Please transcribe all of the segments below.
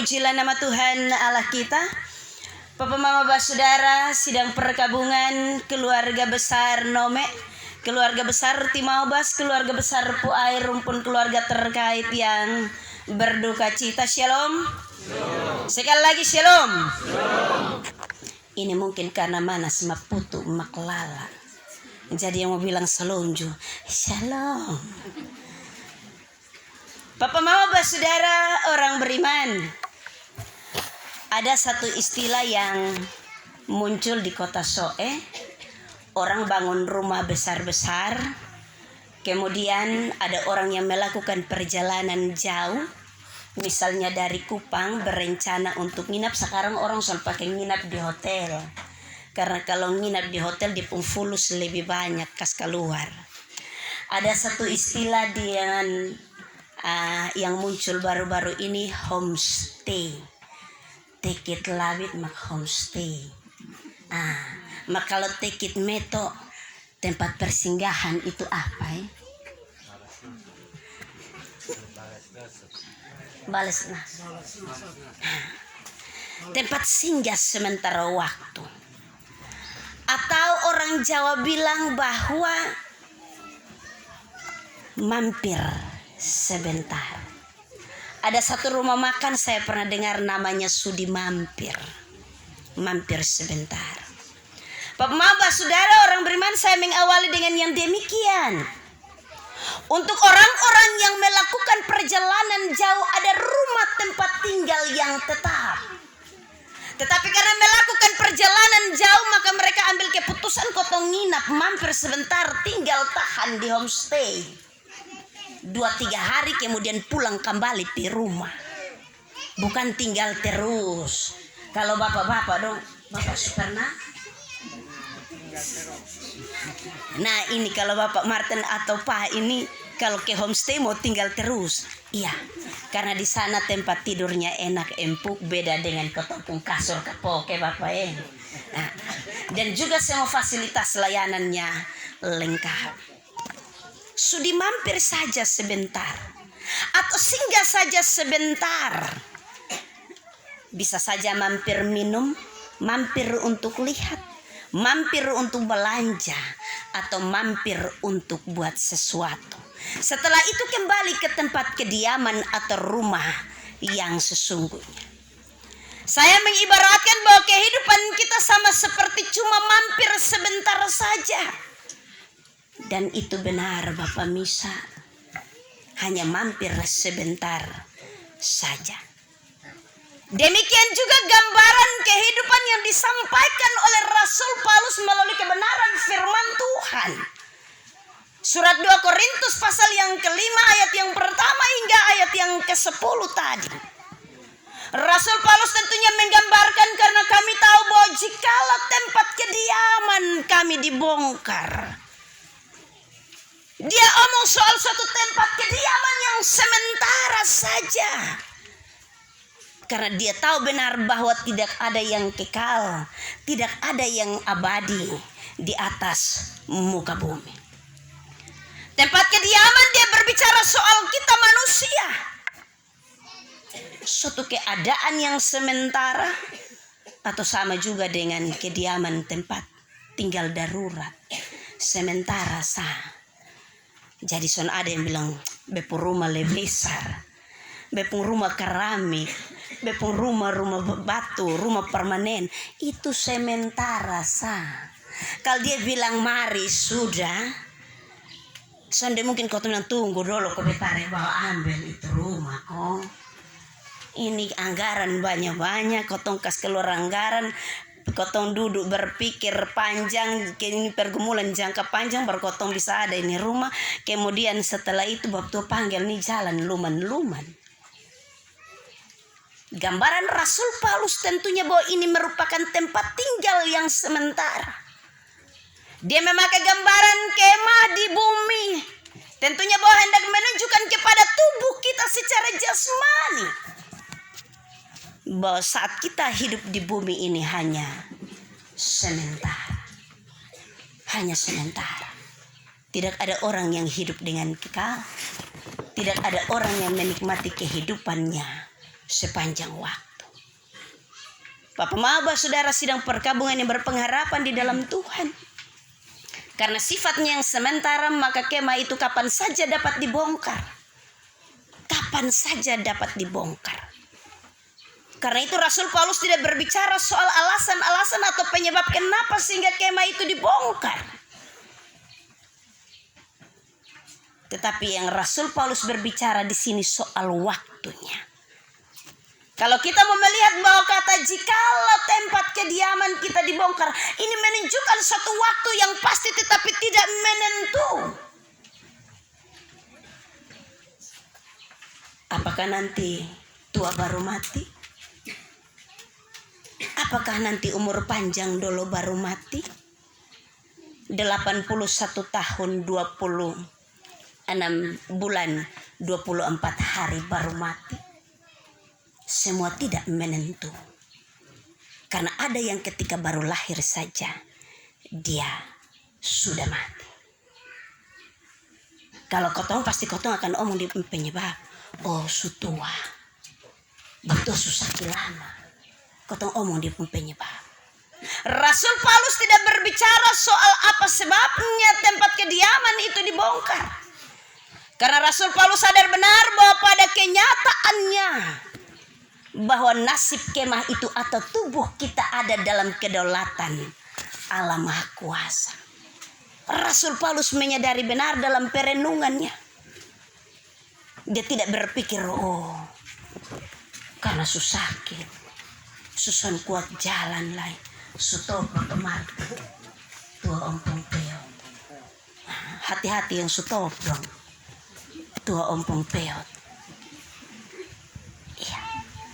Pujilah nama Tuhan Allah kita. Papa Mama Basudara, sidang perkabungan keluarga besar Nome, keluarga besar Timaubas, keluarga besar Puai, rumpun keluarga terkait yang berduka cita. Shalom. Sekali lagi shalom. Ini mungkin karena manas maputu maklala, jadi yang mau bilang selonjo shalom. Papa Mama Basudara, orang beriman, ada satu istilah yang muncul di kota Soe. Orang bangun rumah besar-besar, kemudian ada orang yang melakukan perjalanan jauh, misalnya dari Kupang berencana untuk nginap. Sekarang orang sudah pakai nginap di hotel, karena kalau nginap di hotel di Pungfulus lebih banyak kas keluar. Ada satu istilah yang muncul baru-baru ini, homestay. Take it labit mak homestay. Mak kalau take it meto, tempat persinggahan itu apa ya? Balas nas. Tempat singgah sementara waktu. Atau orang Jawa bilang bahwa mampir sebentar. Ada satu rumah makan saya pernah dengar namanya Sudi Mampir. Mampir sebentar. Bapak Mama Saudara, orang beriman, saya mengawali dengan yang demikian. Untuk orang-orang yang melakukan perjalanan jauh ada rumah tempat tinggal yang tetap. Tetapi karena melakukan perjalanan jauh maka mereka ambil keputusan kotong nginap, mampir sebentar, tinggal tahan di homestay. 2-3 hari kemudian pulang kembali di rumah. Bukan tinggal terus. Kalau bapak-bapak dong, bapak pernah? Nah ini kalau bapak Martin atau Pak ini kalau ke homestay mau tinggal terus. Iya, karena di sana tempat tidurnya enak empuk, beda dengan ketopung kasur kepoke bapak ya. Nah, dan juga semua fasilitas layanannya lengkap. Sudi mampir saja sebentar atau singgah saja sebentar. Bisa saja mampir minum, mampir untuk lihat, mampir untuk belanja, atau mampir untuk buat sesuatu. Setelah itu kembali ke tempat kediaman atau rumah yang sesungguhnya. Saya mengibaratkan bahwa kehidupan kita sama seperti cuma mampir sebentar saja. Dan itu benar Bapak Misa, hanya mampir sebentar saja. Demikian juga gambaran kehidupan yang disampaikan oleh Rasul Paulus melalui kebenaran firman Tuhan. Surat 2 Korintus pasal yang kelima ayat yang pertama hingga ayat yang ke-10 tadi. Rasul Paulus tentunya menggambarkan karena kami tahu bahwa jikalau tempat kediaman kami dibongkar. Dia omong soal suatu tempat kediaman yang sementara saja. Karena dia tahu benar bahwa tidak ada yang kekal, tidak ada yang abadi di atas muka bumi. Tempat kediaman dia berbicara soal kita manusia. Suatu keadaan yang sementara atau sama juga dengan kediaman tempat tinggal darurat sementara sah. Jadi son ada yang bilang bepung rumah lebih besar, bepung rumah keramik, bepung rumah batu, rumah permanen itu sementara sah. Kalau dia bilang mari sudah, sonde mungkin kau bilang tunggu dulu kau tarik bawa ambil itu rumah kau. Ini anggaran banyak-banyak, kau tongkas keluar anggaran. Kotong duduk berpikir panjang, ini pergumulan jangka panjang baru kotong bisa ada ini rumah. Kemudian setelah itu waktu panggil nih jalan luman-luman. Gambaran Rasul Paulus tentunya bahwa ini merupakan tempat tinggal yang sementara. Dia memakai gambaran kemah di bumi, tentunya bahwa hendak menunjukkan kepada tubuh kita secara jasmani bahwa saat kita hidup di bumi ini hanya sementara. Hanya sementara. Tidak ada orang yang hidup dengan kekal. Tidak ada orang yang menikmati kehidupannya sepanjang waktu. Bapak Maba saudara sidang perkabungan yang berpengharapan di dalam Tuhan. Karena sifatnya yang sementara, maka kemah itu kapan saja dapat dibongkar. Kapan saja dapat dibongkar. Karena itu Rasul Paulus tidak berbicara soal alasan-alasan atau penyebab kenapa sehingga kemah itu dibongkar. Tetapi yang Rasul Paulus berbicara di sini soal waktunya. Kalau kita mau melihat bahwa kata jikalau tempat kediaman kita dibongkar, ini menunjukkan suatu waktu yang pasti tetapi tidak menentu. Apakah nanti tua baru mati? Apakah nanti umur panjang dulu baru mati? 81 tahun 26 bulan 24 hari baru mati. Semua tidak menentu. Karena ada yang ketika baru lahir saja dia sudah mati. Kalau kotong pasti kotong akan omong di penyebab. Oh sutua. Betul susah lama. Kotong omong di penyebab. Rasul Paulus tidak berbicara soal apa sebabnya tempat kediaman itu dibongkar. Karena Rasul Paulus sadar benar bahwa pada kenyataannya bahwa nasib kemah itu atau tubuh kita ada dalam kedaulatan Allah Maha Kuasa. Rasul Paulus menyadari benar dalam perenungannya. Dia tidak berpikir, oh karena sakit, susun kuat jalan lain, sutopa kemar, tua ompong peot. Hati-hati yang sutop dong, tua ompong peot.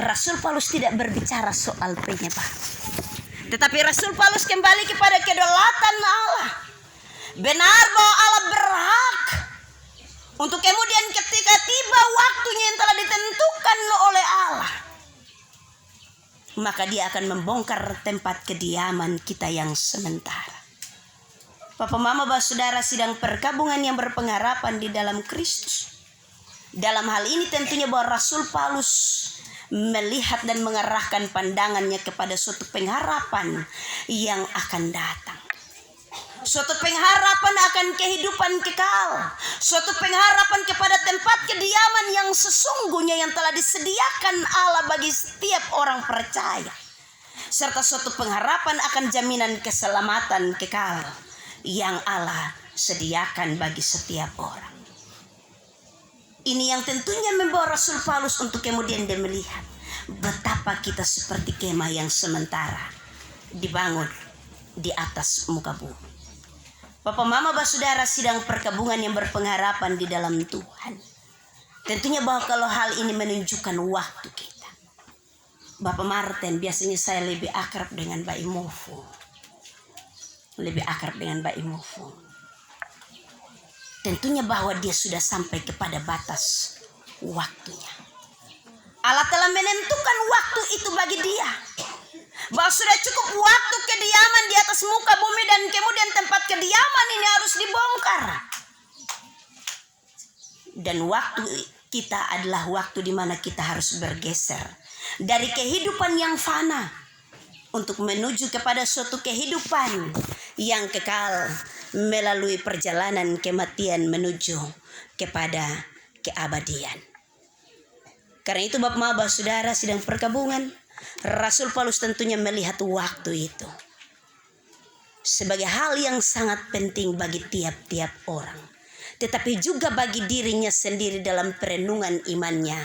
Rasul Paulus tidak berbicara soal penyebab. Tetapi Rasul Paulus kembali kepada kedaulatan Allah. Benar bahwa Allah berhak untuk kemudian ketika tiba waktunya yang telah ditentukan oleh Allah, maka dia akan membongkar tempat kediaman kita yang sementara. Bapak Mama Bapak Saudara sidang perkabungan yang berpengharapan di dalam Kristus. Dalam hal ini tentunya bahwa Rasul Paulus melihat dan mengarahkan pandangannya kepada suatu pengharapan yang akan datang. Suatu pengharapan akan kehidupan kekal. Suatu pengharapan kepada tempat kediaman yang sesungguhnya yang telah disediakan Allah bagi setiap orang percaya. Serta suatu pengharapan akan jaminan keselamatan kekal yang Allah sediakan bagi setiap orang. Ini yang tentunya membawa Rasul Paulus untuk kemudian dia melihat betapa kita seperti kemah yang sementara dibangun di atas muka bumi. Bapak Mama Bapak Saudara sidang perkabungan yang berpengharapan di dalam Tuhan. Tentunya bahwa kalau hal ini menunjukkan waktu kita. Bapak Martin biasanya saya lebih akrab dengan Mbak Imofu. Lebih akrab dengan Mbak Imofu. Tentunya bahwa dia sudah sampai kepada batas waktunya. Allah telah menentukan waktu itu bagi dia. Bahwa sudah cukup waktu kediaman di atas muka bumi dan kemudian tempat kediaman ini harus dibongkar. Dan waktu kita adalah waktu di mana kita harus bergeser dari kehidupan yang fana untuk menuju kepada suatu kehidupan yang kekal melalui perjalanan kematian menuju kepada keabadian. Karena itu Bapak Maba Saudara sidang perkabungan, Rasul Paulus tentunya melihat waktu itu sebagai hal yang sangat penting bagi tiap-tiap orang, tetapi juga bagi dirinya sendiri dalam perenungan imannya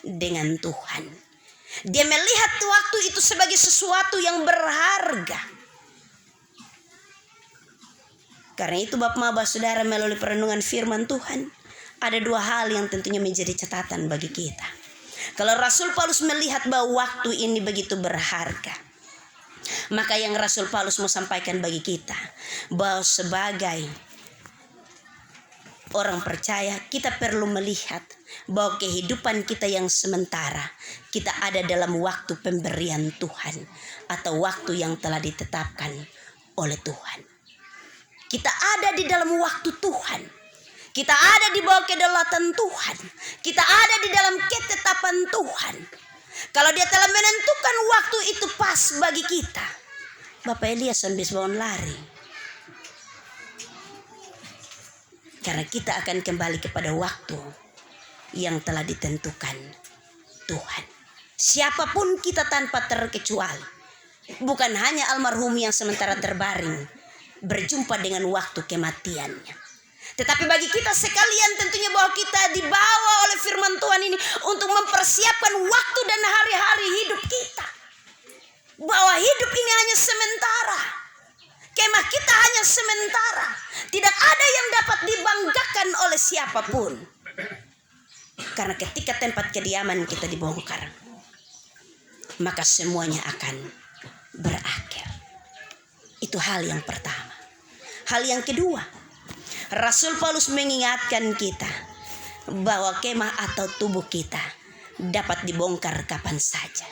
dengan Tuhan. Dia melihat waktu itu sebagai sesuatu yang berharga. Karena itu Bapak Maba Saudara melalui perenungan firman Tuhan, ada dua hal yang tentunya menjadi catatan bagi kita. Kalau Rasul Paulus melihat bahwa waktu ini begitu berharga, maka yang Rasul Paulus mau sampaikan bagi kita, bahwa sebagai orang percaya kita perlu melihat bahwa kehidupan kita yang sementara, kita ada dalam waktu pemberian Tuhan atau waktu yang telah ditetapkan oleh Tuhan. Kita ada di dalam waktu Tuhan. Kita ada di bawah kedaulatan Tuhan. Kita ada di dalam ketetapan Tuhan. Kalau dia telah menentukan waktu itu pas bagi kita, Bapak Elias bis bangun lari. Karena kita akan kembali kepada waktu yang telah ditentukan Tuhan. Siapapun kita tanpa terkecuali. Bukan hanya almarhum yang sementara terbaring berjumpa dengan waktu kematiannya. Tetapi bagi kita sekalian tentunya bahwa kita dibawa oleh firman Tuhan ini untuk mempersiapkan waktu dan hari-hari hidup kita. Bahwa hidup ini hanya sementara. Kemah kita hanya sementara. Tidak ada yang dapat dibanggakan oleh siapapun. Karena ketika tempat kediaman kita dibongkar, maka semuanya akan berakhir. Itu hal yang pertama. Hal yang kedua, Rasul Paulus mengingatkan kita bahwa kemah atau tubuh kita dapat dibongkar kapan saja.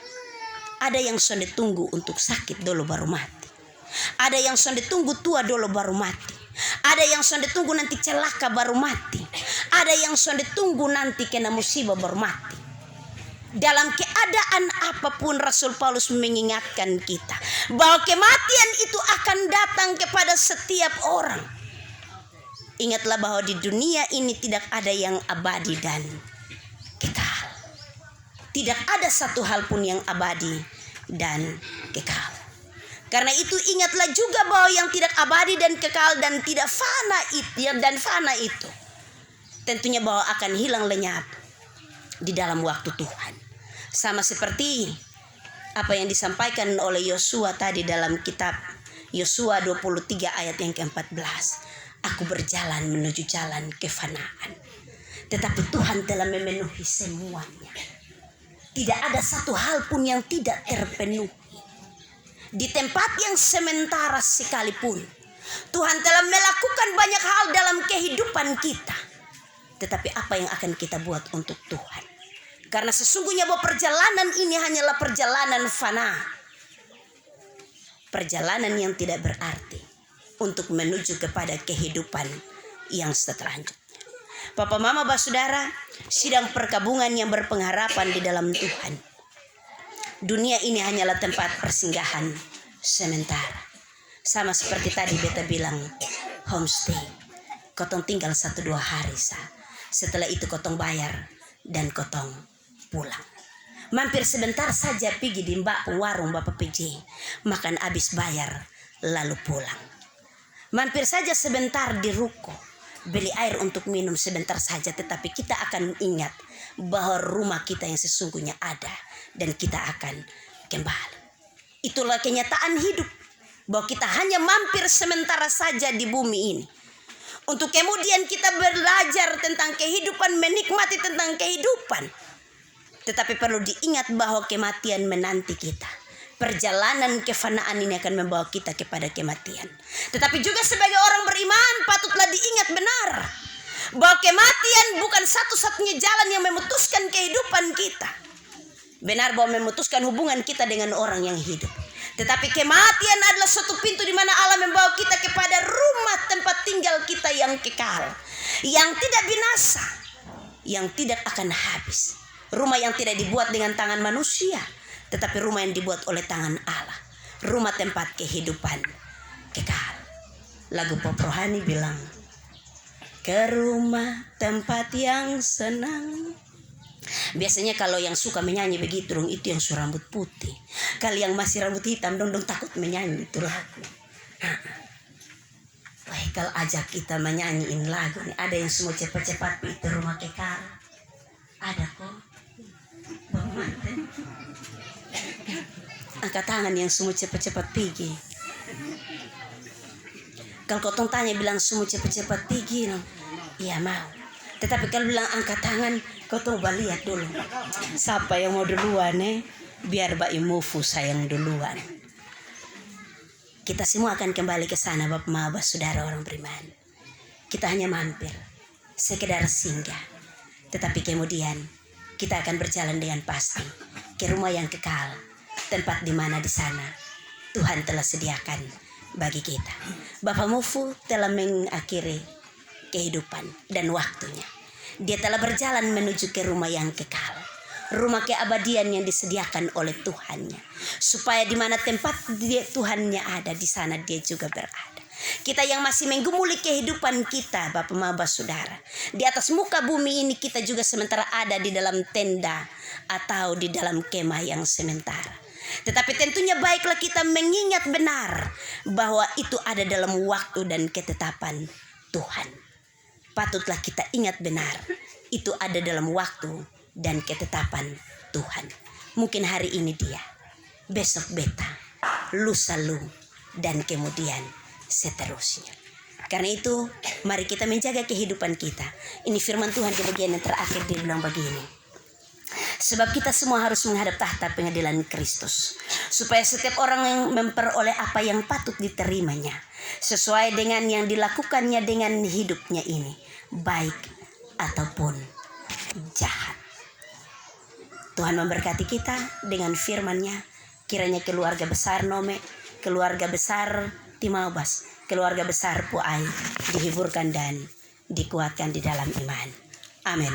Ada yang sudah tunggu untuk sakit dulu baru mati. Ada yang sudah tunggu tua dulu baru mati. Ada yang sudah tunggu nanti celaka baru mati. Ada yang sudah tunggu nanti kena musibah baru mati. Dalam keadaan apapun Rasul Paulus mengingatkan kita bahwa kematian itu akan datang kepada setiap orang. Ingatlah bahwa di dunia ini tidak ada yang abadi dan kekal. Tidak ada satu hal pun yang abadi dan kekal. Karena itu ingatlah juga bahwa yang tidak abadi dan kekal dan tidak fana itu tentunya bahwa akan hilang lenyap di dalam waktu Tuhan. Sama seperti apa yang disampaikan oleh Yosua tadi dalam kitab Yosua 23 ayat yang ke-14. Aku berjalan menuju jalan kefanaan, tetapi Tuhan telah memenuhi semuanya. Tidak ada satu hal pun yang tidak terpenuhi. Di tempat yang sementara sekalipun, Tuhan telah melakukan banyak hal dalam kehidupan kita. Tetapi apa yang akan kita buat untuk Tuhan? Karena sesungguhnya bahwa perjalanan ini hanyalah perjalanan fana. Perjalanan yang tidak berarti untuk menuju kepada kehidupan yang selanjutnya. Papa mama saudara, sidang perkabungan yang berpengharapan di dalam Tuhan. Dunia ini hanyalah tempat persinggahan sementara. Sama seperti tadi beta bilang, homestay. Kotong tinggal 1-2 hari sah. Setelah itu kotong bayar dan kotong pulang. Mampir sebentar saja pergi di warung Bapak PJ, makan habis bayar lalu pulang. Mampir saja sebentar di ruko, beli air untuk minum sebentar saja, tetapi kita akan ingat bahwa rumah kita yang sesungguhnya ada dan kita akan kembali. Itulah kenyataan hidup, bahwa kita hanya mampir sementara saja di bumi ini. Untuk kemudian kita belajar tentang kehidupan, menikmati tentang kehidupan. Tetapi perlu diingat bahwa kematian menanti kita. Perjalanan kefanaan ini akan membawa kita kepada kematian. Tetapi juga sebagai orang beriman patutlah diingat benar bahwa kematian bukan satu-satunya jalan yang memutuskan kehidupan kita. Benar bahwa memutuskan hubungan kita dengan orang yang hidup. Tetapi kematian adalah suatu pintu di mana Allah membawa kita kepada rumah tempat tinggal kita yang kekal, yang tidak binasa, yang tidak akan habis. Rumah yang tidak dibuat dengan tangan manusia, tetapi rumah yang dibuat oleh tangan Allah. Rumah tempat kehidupan kekal. Lagu pop rohani bilang, ke rumah tempat yang senang. Biasanya kalau yang suka menyanyi begitu dong, itu yang rambut putih. Kalau yang masih rambut hitam dong takut menyanyi itu lagu. Wah, kalau ajak kita menyanyiin lagu nih, ada yang semua cepat-cepat itu rumah kekal. Ada kok. Angkat tangan yang semua cepat-cepat pergi. Kalau kau tanya bilang semua cepat-cepat pergi, iya mau. Tetapi kalau bilang angkat tangan, kau coba lihat dulu. Siapa yang mau duluan biar Mbak Imufu sayang duluan. Kita semua akan kembali ke sana Bapak Maba saudara orang beriman. Kita hanya mampir, sekedar singgah. Tetapi kemudian kita akan berjalan dengan pasti ke rumah yang kekal, tempat di mana di sana Tuhan telah sediakan bagi kita. Bapak Mufu telah mengakhiri kehidupan dan waktunya. Dia telah berjalan menuju ke rumah yang kekal. rumah keabadian yang disediakan oleh Tuhannya. Supaya di mana tempat Tuhannya ada, di sana dia juga berada. Kita yang masih menggumuli kehidupan kita, Bapak Maba Saudara, di atas muka bumi ini kita juga sementara ada di dalam tenda atau di dalam kemah yang sementara. Tetapi tentunya baiklah kita mengingat benar bahwa itu ada dalam waktu dan ketetapan Tuhan. Patutlah kita ingat benar, itu ada dalam waktu dan ketetapan Tuhan. Mungkin hari ini dia, besok beta, lusa lu, dan kemudian seterusnya. Karena itu mari kita menjaga kehidupan kita. Ini firman Tuhan di bagian yang terakhir, dia bilang begini: sebab kita semua harus menghadap tahta pengadilan Kristus, supaya setiap orang yang memperoleh apa yang patut diterimanya sesuai dengan yang dilakukannya dengan hidupnya ini, baik ataupun jahat. Tuhan memberkati kita dengan firman-Nya. Kiranya keluarga besar Nome, keluarga besar Timaubas, keluarga besar Puai dihiburkan dan dikuatkan di dalam iman. Amin.